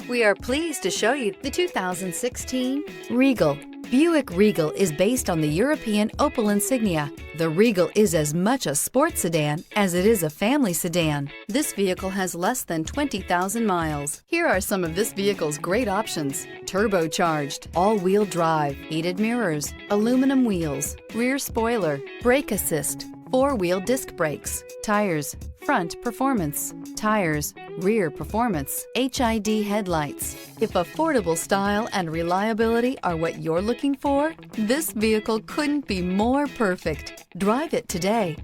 We are pleased to show you the 2016 Regal. Buick Regal is based on the European Opel Insignia. The Regal is as much a sports sedan as it is a family sedan. This vehicle has less than 20,000 miles. Here are some of this vehicle's great options: turbocharged, all-wheel drive, heated mirrors, aluminum wheels, rear spoiler, brake assist, four-wheel disc brakes, tires, front performance, tires, rear performance, HID headlights. If affordable style and reliability are what you're looking for, this vehicle couldn't be more perfect. Drive it today.